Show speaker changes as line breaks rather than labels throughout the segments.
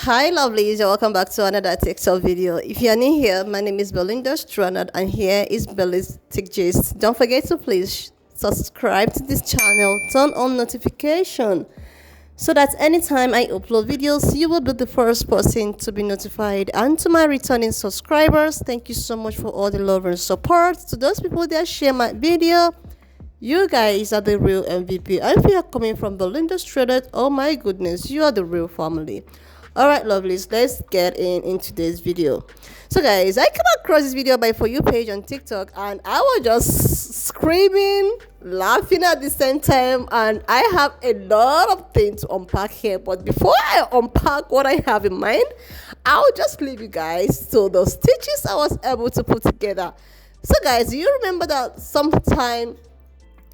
Hi lovelies, and welcome back to another TikTok video. If you're new here, my name is Belinda Stronard and here is Belinda's Tech Gist. Don't forget to please subscribe to this channel, turn on notification so that anytime I upload videos, you will be the first person to be notified. And to my returning subscribers, thank you so much for all the love and support. To those people that share my video, you guys are the real MVP. And if you are coming from Belinda Stronard, oh my goodness, you are the real family. Alright lovelies, let's get into this video. So guys, I came across this video by For You page on TikTok and I was just screaming, laughing at the same time, and I have a lot of things to unpack here. But before I unpack what I have in mind, I'll just leave you guys to the stitches I was able to put together. So guys, you remember that sometime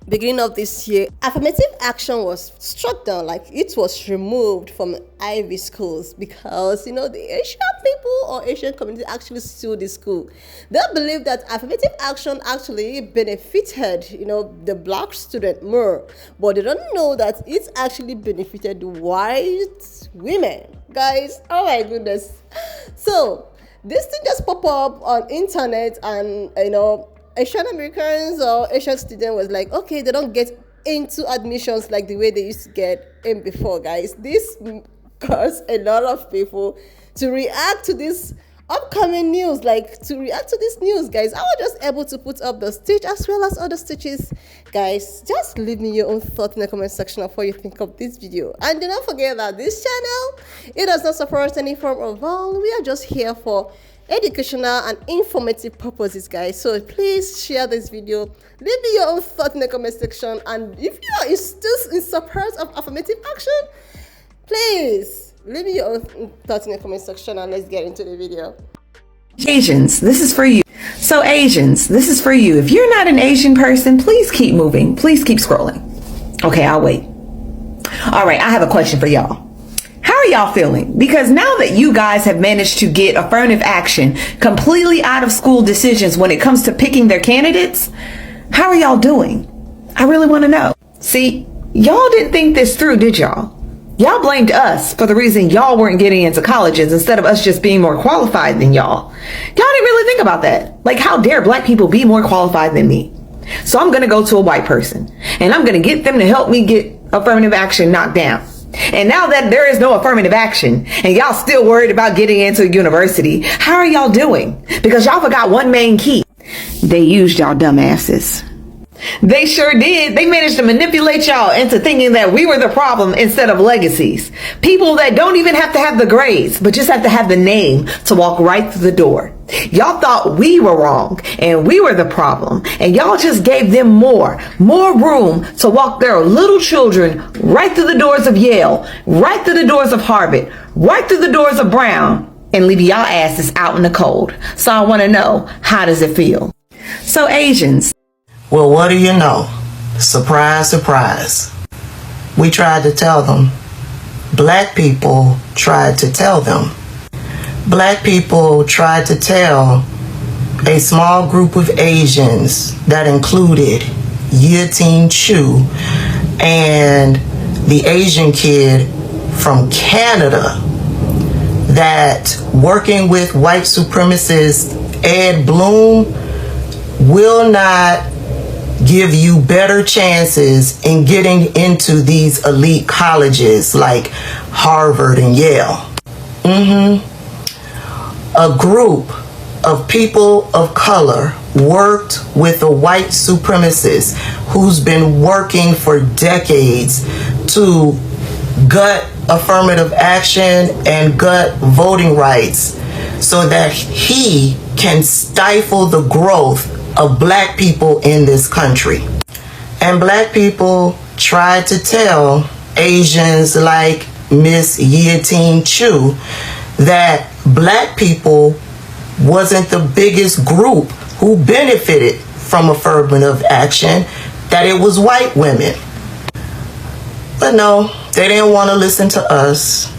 beginning of this year, affirmative action was struck down, like it was removed from Ivy schools because the Asian people or Asian community actually sued the school. They believe that affirmative action actually benefited the black student more, but they don't know that it actually benefited white women. Guys, oh my goodness. So this thing just pop up on internet, and Asian Americans or Asian students was like, okay, they don't get into admissions like the way they used to get in before, guys. This caused a lot of people to react to this upcoming news, guys. I was just able to put up the stitch as well as other stitches. Guys, just leave me your own thoughts in the comment section of what you think of this video. And do not forget that this channel, it does not support any form of violence. We are just here for educational and informative purposes, guys. So please share this video, leave me your own thoughts in the comment section, and if you are still in support of affirmative action, please leave me your own thoughts in the comment section and let's get into the video.
Asians, this is for you. So Asians, this is for you. If you're not an Asian person, please keep moving, please keep scrolling. Okay, I'll wait. All right, I have a question for y'all. How are y'all feeling? Because now that you guys have managed to get affirmative action completely out of school decisions when it comes to picking their candidates, how are y'all doing? I really want to know. See, y'all didn't think this through, did y'all? Y'all blamed us for the reason y'all weren't getting into colleges instead of us just being more qualified than y'all. Y'all didn't really think about that. Like, how dare black people be more qualified than me? So I'm going to go to a white person and I'm going to get them to help me get affirmative action knocked down. And now that there is no affirmative action and y'all still worried about getting into university, how are y'all doing? Because y'all forgot one main key. They used y'all dumbasses. They sure did. They managed to manipulate y'all into thinking that we were the problem instead of legacies. People that don't even have to have the grades, but just have to have the name to walk right through the door. Y'all thought we were wrong and we were the problem, and y'all just gave them more room to walk their little children right through the doors of Yale, right through the doors of Harvard, right through the doors of Brown, and leave y'all asses out in the cold. So I want to know, how does it feel? So Asians.
Well, what do you know? Surprise, surprise. We tried to tell them. Black people tried to tell them. Black people tried to tell a small group of Asians that included Yatin Chu and the Asian kid from Canada that working with white supremacist Ed Bloom will not give you better chances in getting into these elite colleges like Harvard and Yale. A group of people of color worked with a white supremacist who's been working for decades to gut affirmative action and gut voting rights so that he can stifle the growth of black people in this country. And black people tried to tell Asians like Miss Yatin Chu that black people wasn't the biggest group who benefited from affirmative action, that it was white women. But no, they didn't want to listen to us.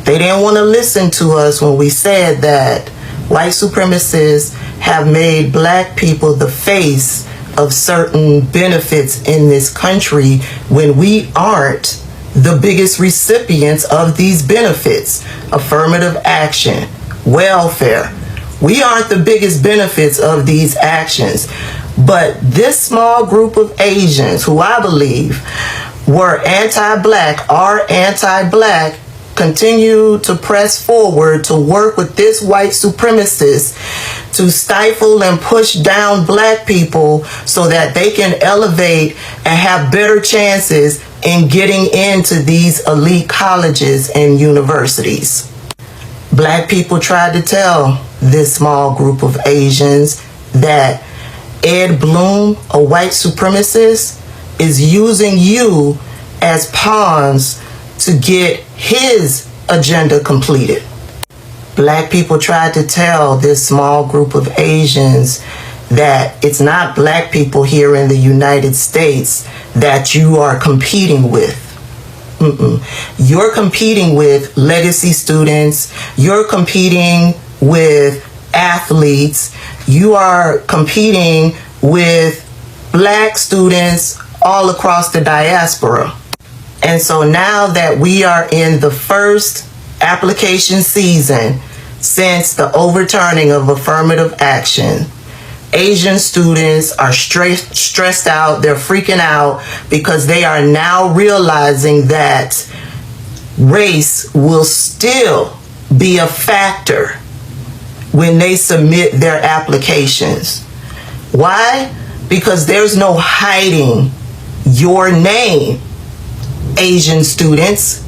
They didn't want to listen to us when we said that white supremacists have made black people the face of certain benefits in this country when we aren't the biggest recipients of these benefits. Affirmative action, welfare. We aren't the biggest benefits of these actions, but this small group of Asians who I believe were anti-black, are anti-black, continue to press forward to work with this white supremacist to stifle and push down black people so that they can elevate and have better chances in getting into these elite colleges and universities. Black people tried to tell this small group of Asians that Ed Bloom, a white supremacist, is using you as pawns to get his agenda completed. Black people tried to tell this small group of Asians that it's not black people here in the United States that you are competing with. You're competing with legacy students. You're competing with athletes. You are competing with black students all across the diaspora. And so now that we are in the first application season since the overturning of affirmative action, Asian students are stressed out. They're freaking out because they are now realizing that race will still be a factor when they submit their applications. Why? Because there's no hiding your name, Asian students.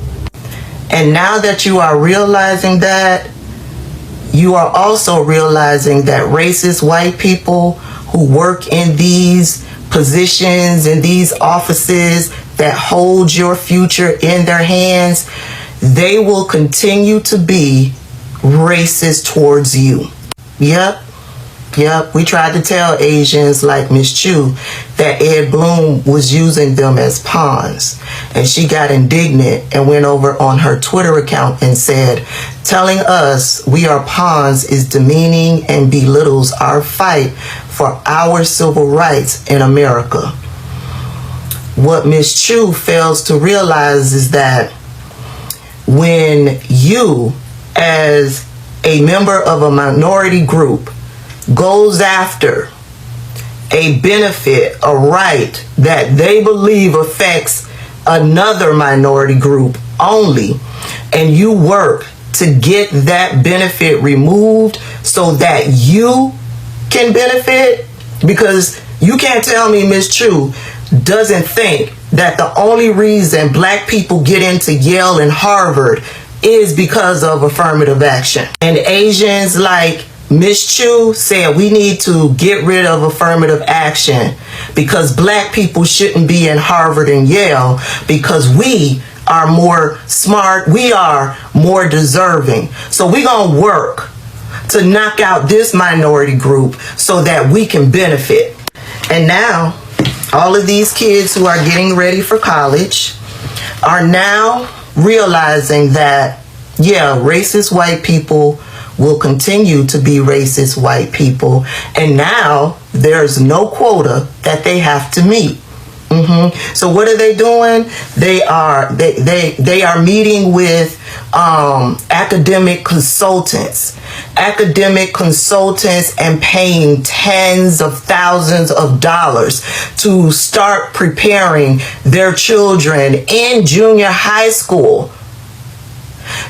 And now that you are realizing that, you are also realizing that racist white people who work in these positions, in these offices that hold your future in their hands, they will continue to be racist towards you. Yep. We tried to tell Asians like Miss Chu that Ed Bloom was using them as pawns. And she got indignant and went over on her Twitter account and said, telling us we are pawns is demeaning and belittles our fight for our civil rights in America. What Miss Chu fails to realize is that when you, as a member of a minority group, goes after a benefit, a right that they believe affects another minority group only, and you work to get that benefit removed so that you can benefit, because you can't tell me Miss Chu doesn't think that the only reason black people get into Yale and Harvard is because of affirmative action. And Asians like Miss Chu said we need to get rid of affirmative action because black people shouldn't be in Harvard and Yale because we are more smart, we are more deserving. So we're gonna work to knock out this minority group so that we can benefit. And now, all of these kids who are getting ready for college are now realizing that, yeah, racist white people will continue to be racist white people, and now there's no quota that they have to meet. So what are they doing? They are meeting with academic consultants and paying tens of thousands of dollars to start preparing their children in junior high school.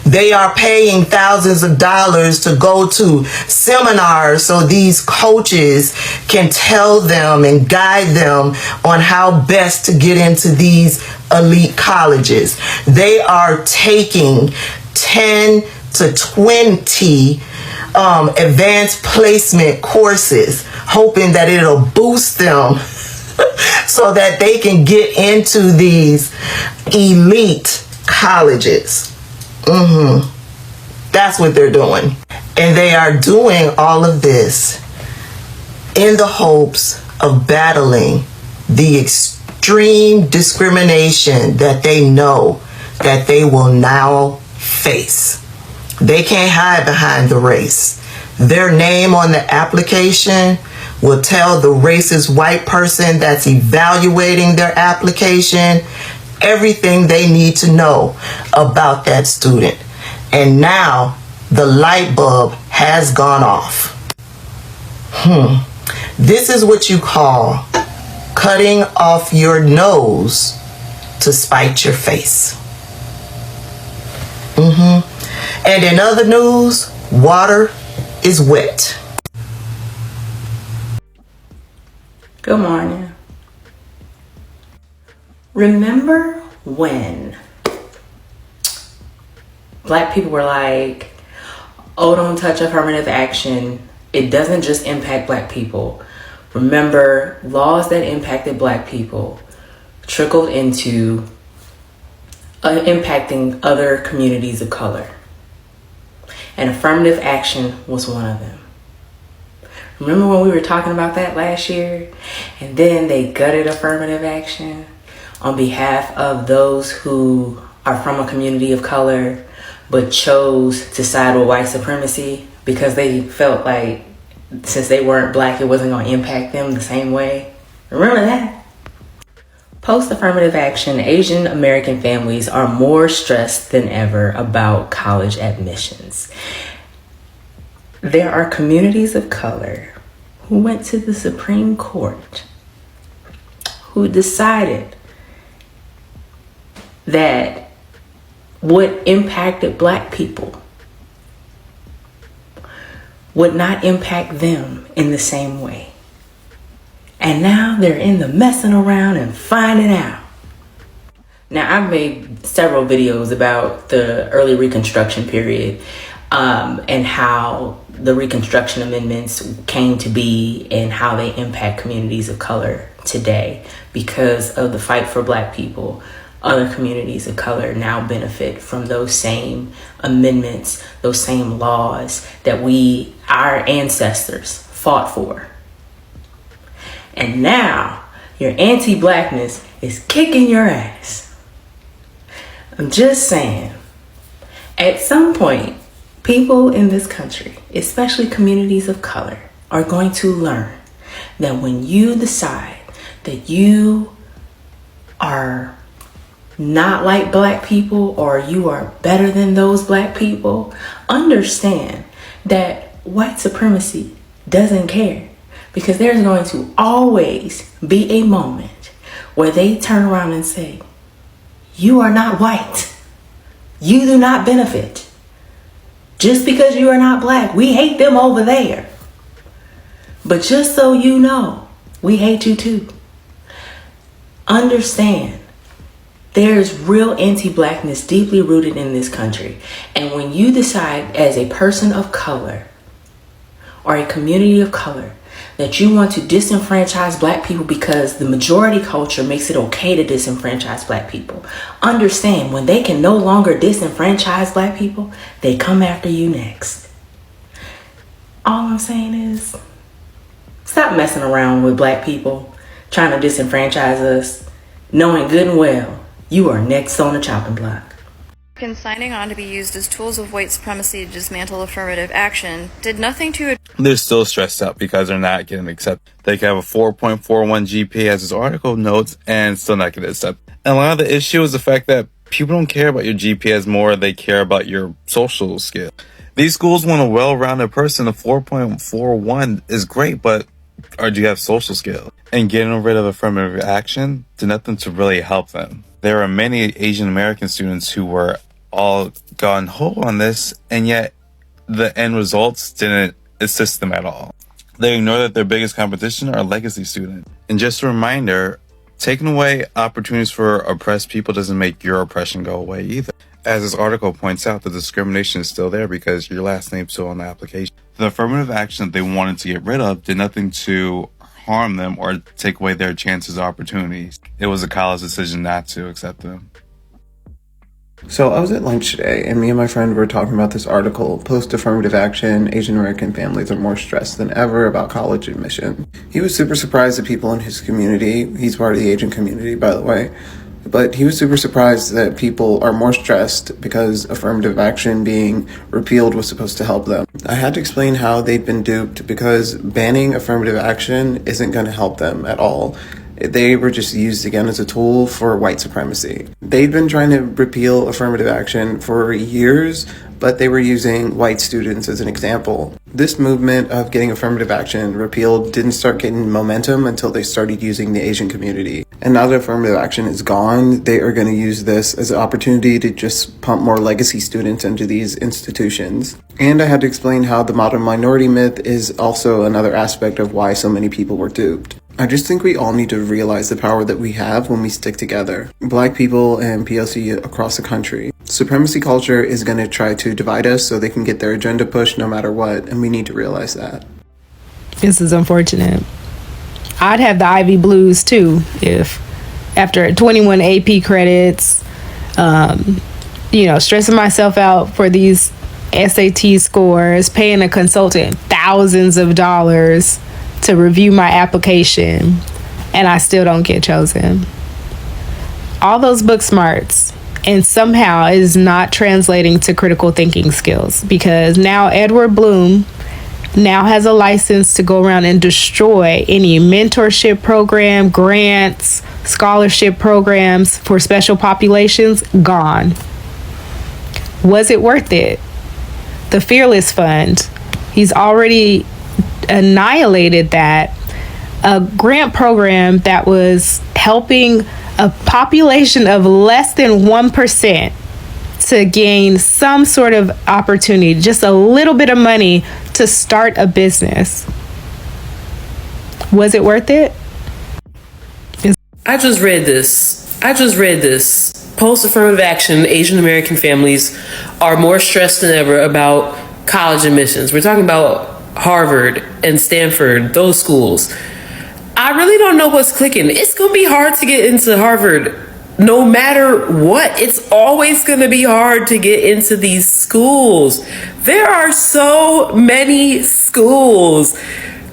They are paying thousands of dollars to go to seminars so these coaches can tell them and guide them on how best to get into these elite colleges. They are taking 10 to 20 advanced placement courses, hoping that it'll boost them so that they can get into these elite colleges. That's what they're doing. And they are doing all of this in the hopes of battling the extreme discrimination that they know that they will now face. They can't hide behind the race. Their name on the application will tell the racist white person that's evaluating their application everything they need to know about that student. And now the light bulb has gone off. This is what you call cutting off your nose to spite your face. And in other news, water is wet.
Good morning. Remember when Black people were like, oh, don't touch affirmative action. It doesn't just impact Black people. Remember, laws that impacted Black people trickled into impacting other communities of color. And affirmative action was one of them. Remember when we were talking about that last year? And then they gutted affirmative action on behalf of those who are from a community of color but chose to side with white supremacy because they felt like since they weren't Black, it wasn't going to impact them the same way. Remember that? Post-affirmative action, Asian American families are more stressed than ever about college admissions. There are communities of color who went to the Supreme Court who decided that what impacted Black people would not impact them in the same way. And now they're in the messing around and finding out. Now, I've made several videos about the early Reconstruction period and how the Reconstruction amendments came to be and how they impact communities of color today. Because of the fight for Black people, other communities of color now benefit from those same amendments, those same laws that our ancestors fought for. And now your anti-blackness is kicking your ass. I'm just saying, at some point, people in this country, especially communities of color, are going to learn that when you decide that you are not like Black people or you are better than those Black people, understand that white supremacy doesn't care. Because there's going to always be a moment where they turn around and say, you are not white. You do not benefit. Just because you are not Black, we hate them over there. But just so you know, we hate you too. Understand, there's real anti-Blackness deeply rooted in this country. And when you decide as a person of color or a community of color that you want to disenfranchise Black people because the majority culture makes it okay to disenfranchise Black people, understand when they can no longer disenfranchise Black people, they come after you next. All I'm saying is, stop messing around with Black people, trying to disenfranchise us, knowing good and well you are next on the chopping block.
Signing on to be used as tools of white supremacy to dismantle affirmative action did nothing to.
They're still stressed out because they're not getting accepted. They can have a 4.41 GPA, as this article notes, and still not get accepted. And a lot of the issue is the fact that people don't care about your GPA as more they care about your social skill. These schools want a well-rounded person. A 4.41 is great, but or do you have social skill? And getting rid of affirmative action did nothing to really help them. There are many Asian American students who were all gung-ho on this, and yet the end results didn't assist them at all. They ignore that their biggest competition are legacy students. And just a reminder, taking away opportunities for oppressed people doesn't make your oppression go away either. As this article points out, the discrimination is still there because your last name's still on the application. The affirmative action that they wanted to get rid of did nothing to harm them or take away their chances or opportunities. It was a college decision not to accept them.
So I was at lunch today, and me and my friend were talking about this article, Post-Affirmative Action, Asian American Families Are More Stressed Than Ever About College Admission. He was super surprised that people in his community, he's part of the Asian community, by the way, but he was super surprised that people are more stressed because affirmative action being repealed was supposed to help them. I had to explain how they'd been duped because banning affirmative action isn't going to help them at all. They were just used again as a tool for white supremacy. They'd been trying to repeal affirmative action for years, but they were using white students as an example. This movement of getting affirmative action repealed didn't start getting momentum until they started using the Asian community. And now that affirmative action is gone, they are going to use this as an opportunity to just pump more legacy students into these institutions. And I had to explain how the modern minority myth is also another aspect of why so many people were duped. I just think we all need to realize the power that we have when we stick together. Black people and POC across the country. Supremacy culture is going to try to divide us so they can get their agenda pushed no matter what, and we need to realize that.
This is unfortunate. I'd have the Ivy Blues too if after 21 AP credits, stressing myself out for these SAT scores, paying a consultant thousands of dollars to review my application, and I still don't get chosen. All those book smarts, and somehow it is not translating to critical thinking skills, because now Edward Bloom now has a license to go around and destroy any mentorship program, grants, scholarship programs for special populations. Gone. Was it worth it? The Fearless Fund, he's already annihilated that. A grant program that was helping a population of less than 1% to gain some sort of opportunity, just a little bit of money to start a business. Was it worth it?
I just read this. Post-affirmative action, Asian American families are more stressed than ever about college admissions. We're talking about Harvard and Stanford, those schools. I really don't know what's clicking. It's going to be hard to get into Harvard no matter what. It's always going to be hard to get into these schools. There are so many schools,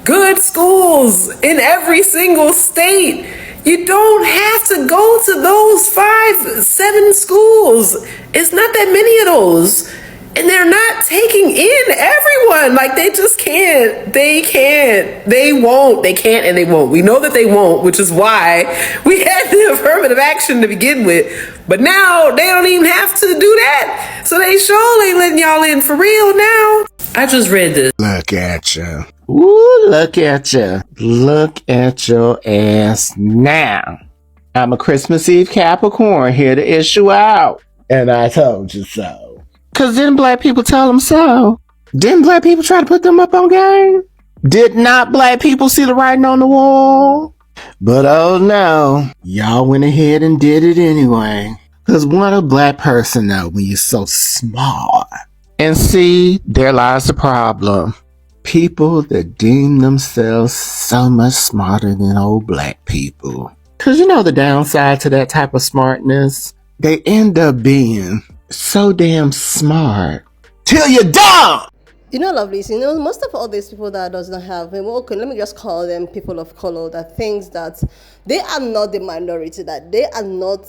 good schools in every single state. You don't have to go to those 5-7 schools. It's not that many of those. And they're not taking in everyone. Like, they just can't. They can't. They won't. They can't and they won't. We know that they won't, which is why we had the affirmative action to begin with. But now they don't even have to do that. So they surely letting y'all in for real now. I just read this.
Look at you. Ooh, look at you. Look at your ass now. I'm a Christmas Eve Capricorn here to issue out. And I told you so. Cause didn't black people tell them so? Didn't black people try to put them up on game? Did not black people see the writing on the wall? But oh no, y'all went ahead and did it anyway. Cause what a black person know when you're so smart. And see, there lies the problem. People that deem themselves so much smarter than old black people. Cause you know the downside to that type of smartness? They end up being so damn smart till you're dumb.
Lovelies, most of all these people that does not have, okay, let me just call them people of color, that thinks that they are not the minority, that they are not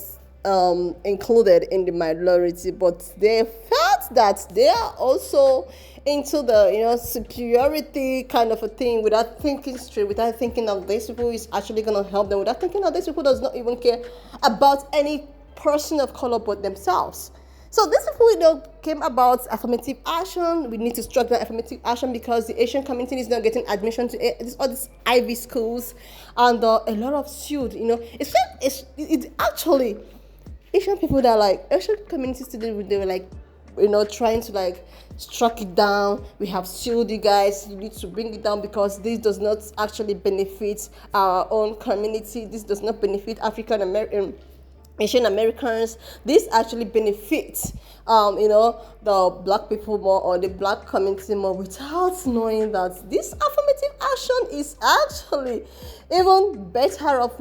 included in the minority, but they felt that they are also into the superiority kind of a thing, without thinking straight, without thinking of these people is actually going to help them, without thinking of these people does not even care about any person of color but themselves. So this is who came about affirmative action. We need to structure affirmative action because the Asian community is not getting admission to all these Ivy schools, and a lot of sued. It's actually Asian people that are Asian community students. They were trying to struck it down. We have sued you guys. You need to bring it down because this does not actually benefit our own community. This does not benefit African American. Asian Americans. This actually benefits the black people more, or the black community more, without knowing that this affirmative action is actually even better off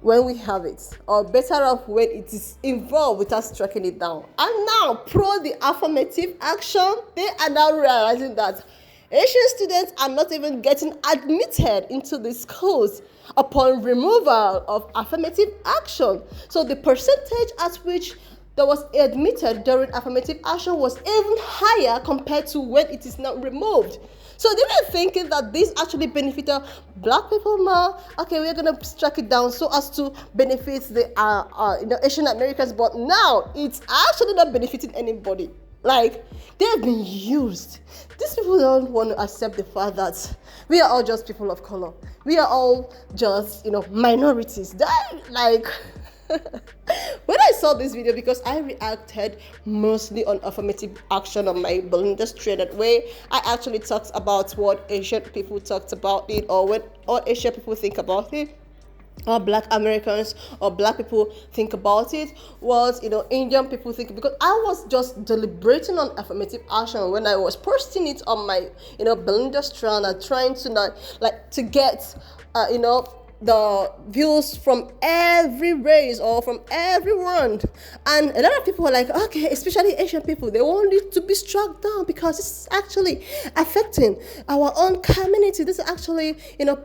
when we have it, or better off when it is involved without striking it down. And now, pro the affirmative action, they are now realizing that Asian students are not even getting admitted into the schools upon removal of affirmative action. So the percentage at which that was admitted during affirmative action was even higher compared to when it is not removed. So they were thinking that this actually benefited black people more. Okay, we're gonna strike it down so as to benefit the Asian Americans, but now it's actually not benefiting anybody. Like, they have been used. These people don't want to accept the fact that we are all just people of color. We are all just, minorities. That, like, when I saw this video, because I reacted mostly on affirmative action on my Belinda's threaded way, I actually talked about what Asian people talked about it, or what Asian people think about it, or black Americans or black people think about it, what Indian people think, because I was just deliberating on affirmative action when I was posting it on my Belinda Strand, and trying to to get the views from every race or from everyone. And a lot of people were like, okay, especially Asian people, they want it to be struck down because it's actually affecting our own community. This is actually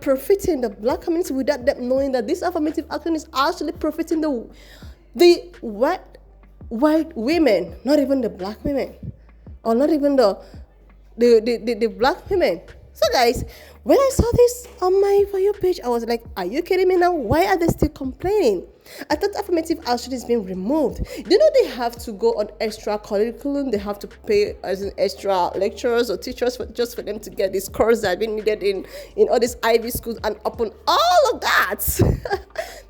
profiting the black community, without them knowing that this affirmative action is actually profiting the white women, not even the black women, or not even the black women. So guys, when I saw this on my For You page, I was like, are you kidding me now? Why are they still complaining? I thought affirmative action is being removed. They have to go on extra curriculum. They have to pay as an extra lecturers or teachers just for them to get this course that have been needed in all these Ivy schools, and upon all of that,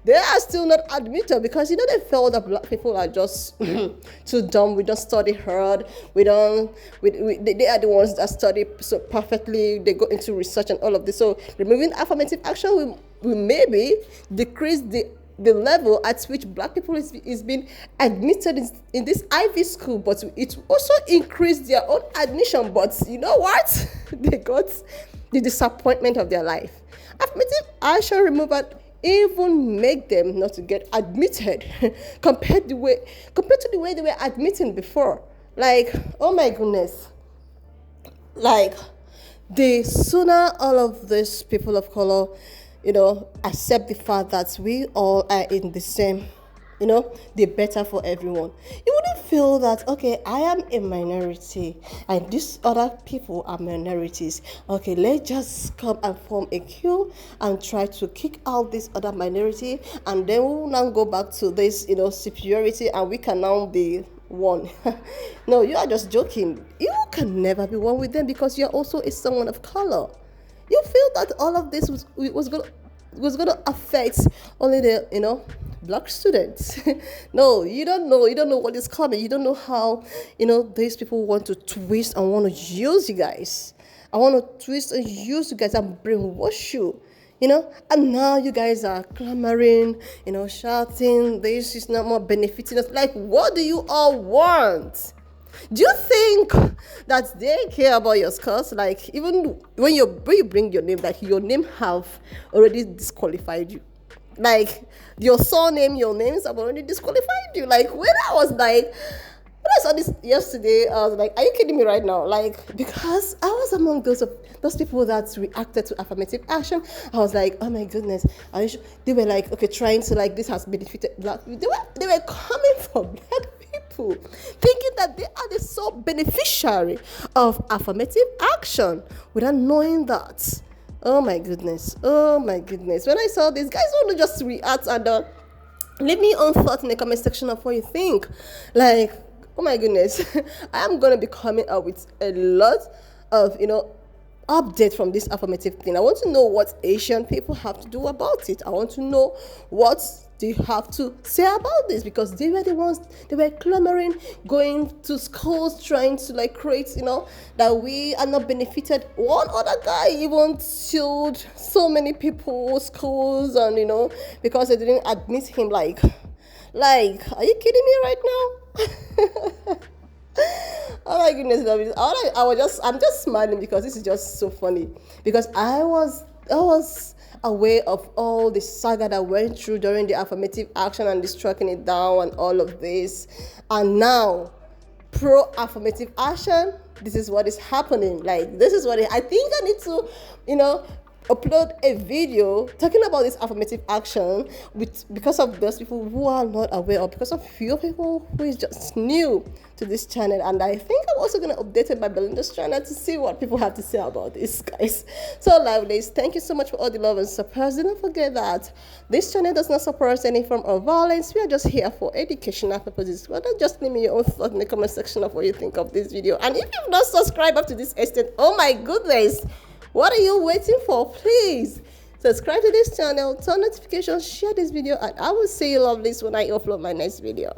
they are still not admitted because they feel that black people are just too dumb. We don't study hard. They are the ones that study so perfectly. They go into research and all of this. So removing affirmative action will maybe decrease the level at which black people is being admitted in this Ivy school, but it also increased their own admission. But you know what? They got the disappointment of their life. Affirmative action removal even make them not to get admitted compared to the way they were admitting before. Like, oh my goodness. Like, the sooner all of these people of color accept the fact that we all are in the same, the better for everyone. You wouldn't feel that, okay, I am a minority and these other people are minorities. Okay, let's just come and form a queue and try to kick out this other minority, and then we will now go back to this, superiority, and we can now be one. No, you are just joking. You can never be one with them because you're also someone of color. You feel that all of this was gonna affect only the black students. No, you don't know what is coming. You don't know how these people want to twist and want to use you guys. I want to twist and use you guys and brainwash you. And now you guys are clamoring, shouting, this is not more benefiting us. Like, what do you all want? Do you think that they care about your scores? Like, even when you bring your name, like your name have already disqualified you. Like, your surname, your names have already disqualified you. Like, when I saw this yesterday, I was like, are you kidding me right now? Like, because I was among those people that reacted to affirmative action. I was like, oh my goodness. They were like, okay, trying to, like, this has benefited black people. They were coming for black people, thinking that they are the sole beneficiary of affirmative action without knowing that. Oh my goodness. When I saw this, guys want to just react and leave me on thought in the comment section of what you think. Like, oh my goodness, I am going to be coming up with a lot of, update from this affirmative thing. I want to know what Asian people have to do about it. I want to know what they have to say about this, because they were the ones, they were clamoring, going to schools, trying to like create, that we are not benefited. One other guy even sued so many people, schools, and because they didn't admit him. Like, are you kidding me right now? Oh my goodness, I'm just smiling because this is just so funny, because I was aware of all the saga that went through during the affirmative action and the striking it down and all of this, and now pro affirmative action, this is what is happening. Like, this is what I think I need to upload a video talking about this affirmative action because of those people who are not aware, or because of few people who is just new to this channel. And I think I'm also going to update it by Belinda's channel to see what people have to say about this, guys. So lovelies, thank you so much for all the love and support. Do not forget that this channel does not support any form of violence. We are just here for educational purposes. Well, just leave me your own thoughts in the comment section of what you think of this video. And if you've not subscribed up to this extent, oh my goodness, what are you waiting for? Please subscribe to this channel, turn notifications, share this video, and I will see you lovelies when I upload my next video.